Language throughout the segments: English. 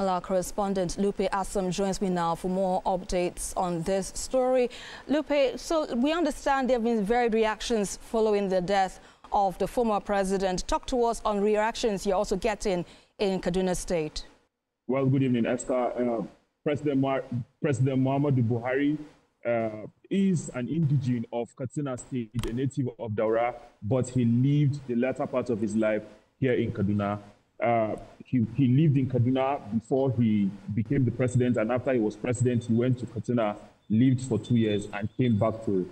Well, our correspondent Lupe Assam joins me now for more updates on this story. Lupe, so we understand there have been varied reactions following the death of the former president. Talk to us on reactions you're also getting in Kaduna State. Well, good evening, Esther. President Muhammadu Buhari is an indigene of Katsina State, a native of Daura, but he lived the latter part of his life here in Kaduna. He lived in Kaduna before he became the president, and after he was president, he went to Katsina, lived for 2 years, and came back to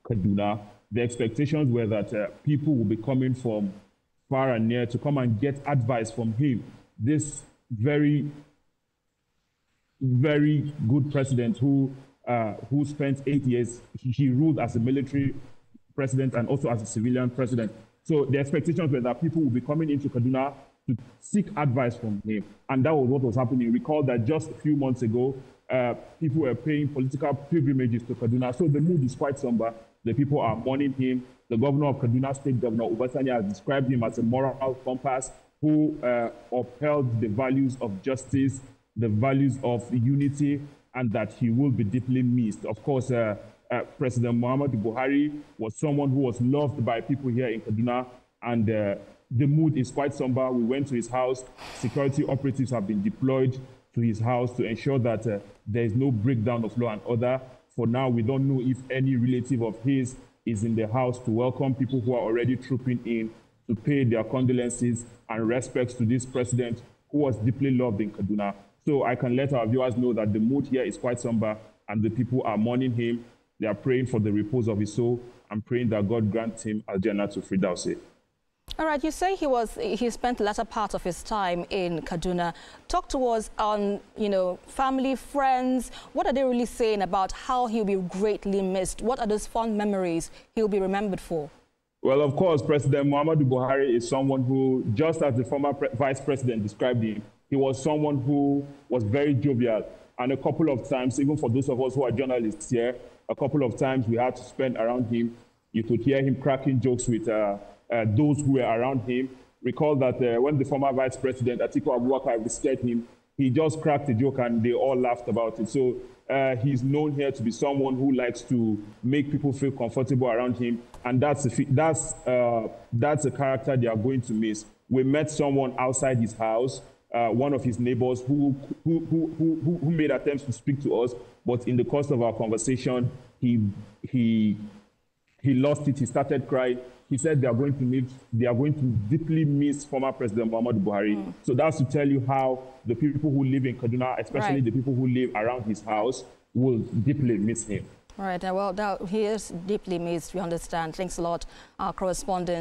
Kaduna. The expectations were that people will be coming from far and near to come and get advice from him. This very good president who spent 8 years, he ruled as a military president and also as a civilian president. So the expectations were that people will be coming into Kaduna to seek advice from him. And that was what was happening. Recall that just a few months ago, people were paying political pilgrimages to Kaduna. So the mood is quite somber. The people are mourning him. The governor of Kaduna State, Governor Obasanya, has described him as a moral compass who upheld the values of justice, the values of unity, and that he will be deeply missed. Of course, President Muhammadu Buhari was someone who was loved by people here in Kaduna, and the mood is quite somber. We went to his house. Security operatives have been deployed to his house to ensure that there is no breakdown of law and order. For now, we don't know if any relative of his is in the house to welcome people who are already trooping in to pay their condolences and respects to this president who was deeply loved in Kaduna. So I can let our viewers know that the mood here is quite somber and the people are mourning him. They are praying for the repose of his soul and praying that God grants him Al-Jannah to Firdausi. All right, you say he spent the latter part of his time in Kaduna. Talk to us on, family, friends. What are they really saying about how he'll be greatly missed? What are those fond memories he'll be remembered for? Well, of course, President Muhammadu Buhari is someone who, just as the former vice president described him, he was someone who was very jovial. And a couple of times, even for those of us who are journalists here, a couple of times we had to spend around him. You could hear him cracking jokes with those who were around him. Recall that when the former vice president, Atiku Abubakar, visited him, he just cracked a joke and they all laughed about it. So he's known here to be someone who likes to make people feel comfortable around him. And that's a character they are going to miss. We met someone outside his house, one of his neighbors who made attempts to speak to us, but in the course of our conversation, he lost it. He started crying. He said they are going to deeply miss former President Muhammadu Buhari. So that's to tell you how the people who live in Kaduna, especially the people who live around his house, will deeply miss him. All right. Well, he is deeply missed, we understand. Thanks a lot, our correspondent.